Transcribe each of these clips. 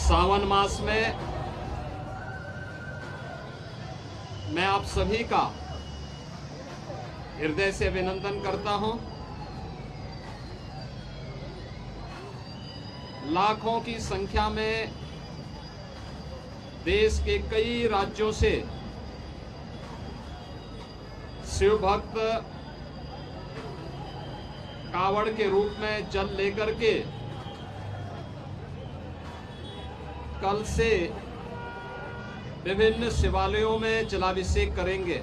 सावन मास में मैं आप सभी का हृदय से अभिनंदन करता हूं। लाखों की संख्या में देश के कई राज्यों से शिव भक्त कावड़ के रूप में जल लेकर के कल से विभिन्न शिवालयों में जलाभिषेक करेंगे।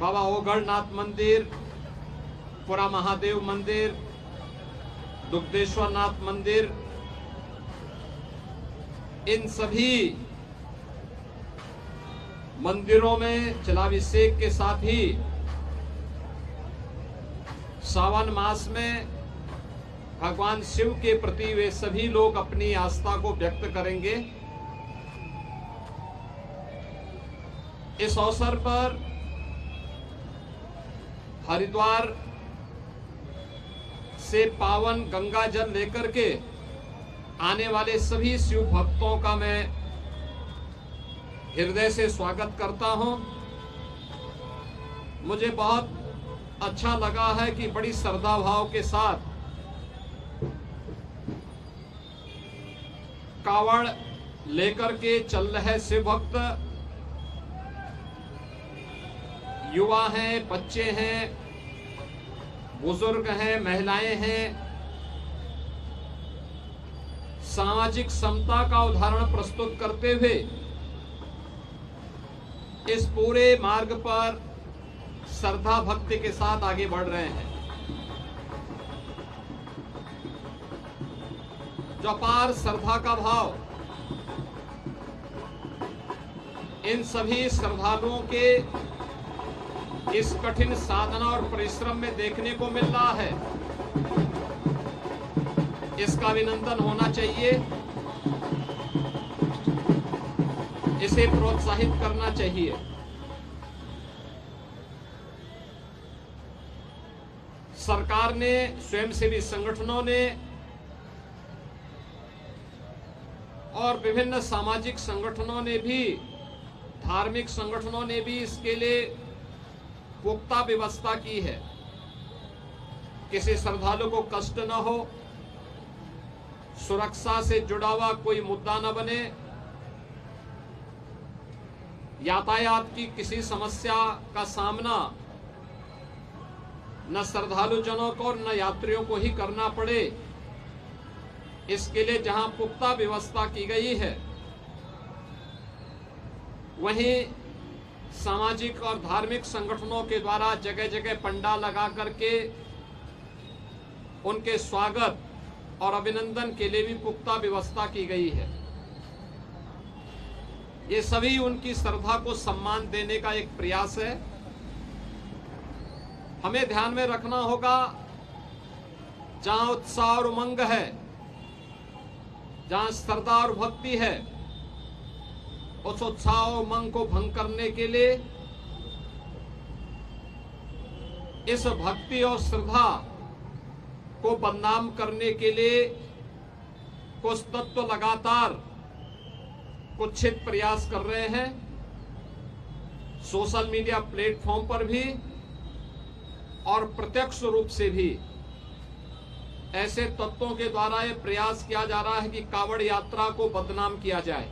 बाबा ओगढ़नाथ मंदिर, पुरा महादेव मंदिर, दुग्धेश्वर नाथ मंदिर, इन सभी मंदिरों में जलाभिषेक के साथ ही सावन मास में भगवान शिव के प्रति वे सभी लोग अपनी आस्था को व्यक्त करेंगे। इस अवसर पर हरिद्वार से पावन गंगा जल लेकर के आने वाले सभी शिव भक्तों का मैं हृदय से स्वागत करता हूं। मुझे बहुत अच्छा लगा है कि बड़ी श्रद्धा भाव के साथ कावड़ लेकर के चल रहे शिव भक्त, युवा हैं, बच्चे हैं, बुजुर्ग हैं, महिलाएं हैं, सामाजिक समता का उदाहरण प्रस्तुत करते हुए इस पूरे मार्ग पर श्रद्धा भक्ति के साथ आगे बढ़ रहे हैं। जो अपार श्रद्धा का भाव इन सभी श्रद्धालुओं के इस कठिन साधना और परिश्रम में देखने को मिल रहा है, इसका अभिनंदन होना चाहिए, इसे प्रोत्साहित करना चाहिए। सरकार ने, स्वयंसेवी संगठनों ने और विभिन्न सामाजिक संगठनों ने भी, धार्मिक संगठनों ने भी इसके लिए पुख्ता व्यवस्था की है। किसी श्रद्धालु को कष्ट न हो, सुरक्षा से जुड़ा हुआ कोई मुद्दा न बने, यातायात की किसी समस्या का सामना न श्रद्धालु जनों को और न यात्रियों को ही करना पड़े, इसके लिए जहां पुख्ता व्यवस्था की गई है, वहीं सामाजिक और धार्मिक संगठनों के द्वारा जगह जगह पंडाल लगा करके उनके स्वागत और अभिनंदन के लिए भी पुख्ता व्यवस्था की गई है। ये सभी उनकी श्रद्धा को सम्मान देने का एक प्रयास है। हमें ध्यान में रखना होगा, जहां उत्साह और उमंग है, जहां श्रद्धा और भक्ति है, उस उत्साह और उमंग को भंग करने के लिए, इस भक्ति और श्रद्धा को बदनाम करने के लिए कुछ तत्व लगातार कुत्सित प्रयास कर रहे हैं। सोशल मीडिया प्लेटफॉर्म पर भी और प्रत्यक्ष रूप से भी ऐसे तत्वों के द्वारा यह प्रयास किया जा रहा है कि कावड़ यात्रा को बदनाम किया जाए।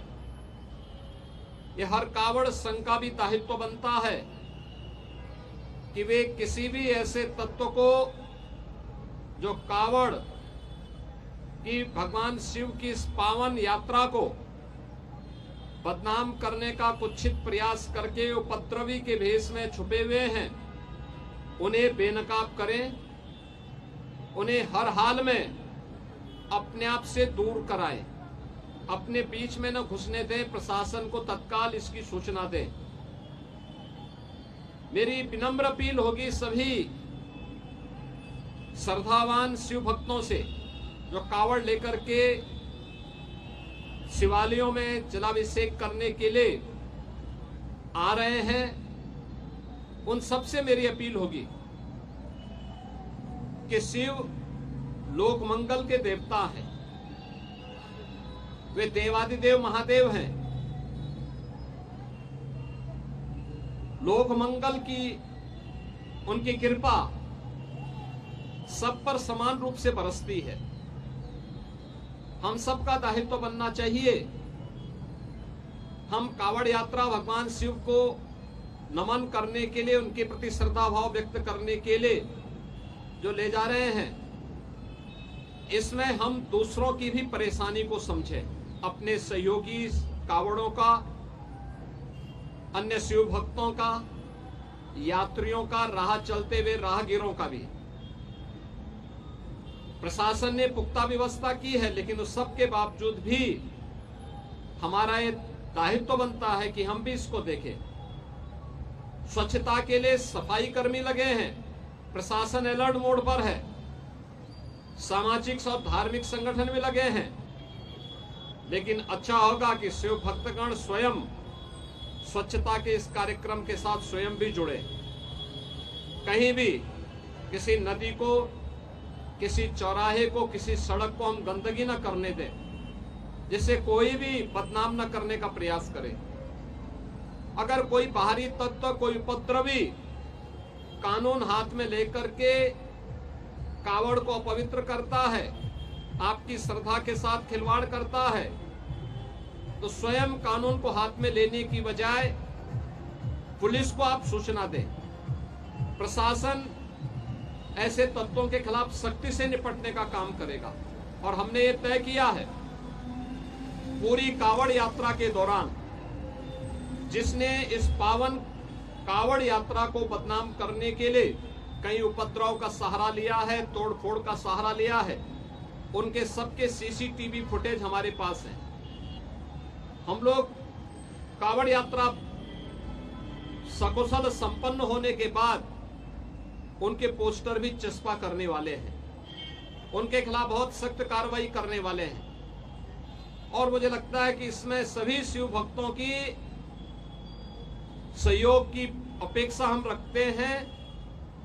यह हर कावड़ संघ का भी दायित्व बनता है कि वे किसी भी ऐसे तत्व को जो कावड़ की भगवान शिव की इस पावन यात्रा को बदनाम करने का कुत्सित प्रयास करके उपद्रवी के भेष में छुपे हुए हैं, उन्हें बेनकाब करें, उन्हें हर हाल में अपने आप से दूर कराएं, अपने बीच में न घुसने दें, प्रशासन को तत्काल इसकी सूचना दें। मेरी विनम्र अपील होगी सभी श्रद्धावान शिव भक्तों से जो कावड़ लेकर के शिवालयों में जलाभिषेक करने के लिए आ रहे हैं, उन सबसे मेरी अपील होगी कि शिव लोक मंगल के देवता हैं, वे देवादिदेव महादेव हैं। लोक मंगल की उनकी कृपा सब पर समान रूप से बरसती है। हम सबका दायित्व बनना चाहिए, हम कावड़ यात्रा भगवान शिव को नमन करने के लिए, उनके प्रति श्रद्धा भाव व्यक्त करने के लिए जो ले जा रहे हैं, इसमें हम दूसरों की भी परेशानी को समझें, अपने सहयोगी कावड़ों का, अन्य शिव भक्तों का, यात्रियों का, राह चलते हुए राहगीरों का भी। प्रशासन ने पुख्ता व्यवस्था की है, लेकिन उस सब के बावजूद भी हमारा ये दायित्व बनता है कि हम भी इसको देखें। स्वच्छता के लिए सफाई कर्मी लगे हैं, प्रशासन अलर्ट मोड पर है, सामाजिक और धार्मिक संगठन भी लगे हैं, लेकिन अच्छा होगा कि शिव भक्तगण स्वयं स्वच्छता के इस कार्यक्रम के साथ स्वयं भी जुड़े। कहीं भी किसी नदी को, किसी चौराहे को, किसी सड़क को हम गंदगी न करने दें, जिससे कोई भी बदनाम न करने का प्रयास करे। अगर कोई बाहरी तत्व, कोई उपद्रवी कानून हाथ में लेकर के कावड़ को अपवित्र करता है, आपकी श्रद्धा के साथ खिलवाड़ करता है, तो स्वयं कानून को हाथ में लेने की बजाय पुलिस को आप सूचना दें। प्रशासन ऐसे तत्वों के खिलाफ सख्ती से निपटने का काम करेगा। और हमने ये तय किया है, पूरी कावड़ यात्रा के दौरान जिसने इस पावन कावड़ यात्रा को बदनाम करने के लिए कई उपद्रव का सहारा लिया है, तोड़फोड़ का सहारा लिया है, उनके सबके सीसीटीवी फुटेज हमारे पास है। हम लोग कावड़ यात्रा सकुशल संपन्न होने के बाद उनके पोस्टर भी चस्पा करने वाले हैं, उनके खिलाफ बहुत सख्त कार्रवाई करने वाले हैं। और मुझे लगता है कि इसमें सभी शिव भक्तों की सहयोग की अपेक्षा हम रखते हैं,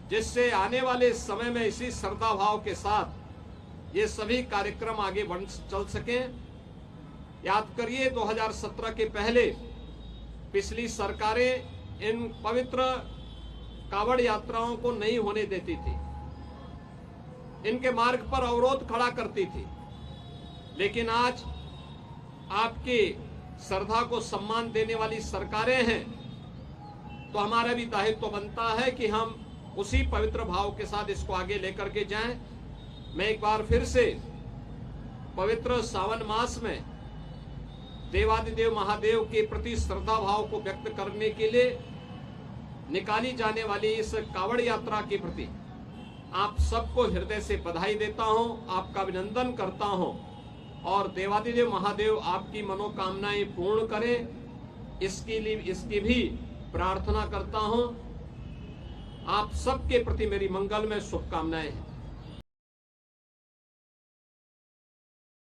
जिससे आने वाले समय में इसी श्रद्धा भाव के साथ ये सभी कार्यक्रम आगे बढ़ चल सकें। याद करिए 2017 के पहले पिछली सरकारें इन पवित्र कावड़ यात्राओं को नहीं होने देती थी, इनके मार्ग पर अवरोध खड़ा करती थी। लेकिन आज आपकी श्रद्धा को सम्मान देने वाली सरकारें हैं, तो हमारा भी दायित्व बनता है कि हम उसी पवित्र भाव के साथ इसको आगे लेकर के जाएं। मैं एक बार फिर से पवित्र सावन मास में देवादिदेव महादेव के प्रति श्रद्धा भाव को व्यक्त करने के लिए निकाली जाने वाली इस कावड़ यात्रा के प्रति आप सबको हृदय से बधाई देता हूं, आपका अभिनंदन करता हूं, और देवादिदेव महादेव आपकी मनोकामनाएं पूर्ण करें, इसकी भी प्रार्थना करता हूं। आप सबके प्रति मेरी मंगलमय शुभकामनाएं हैं।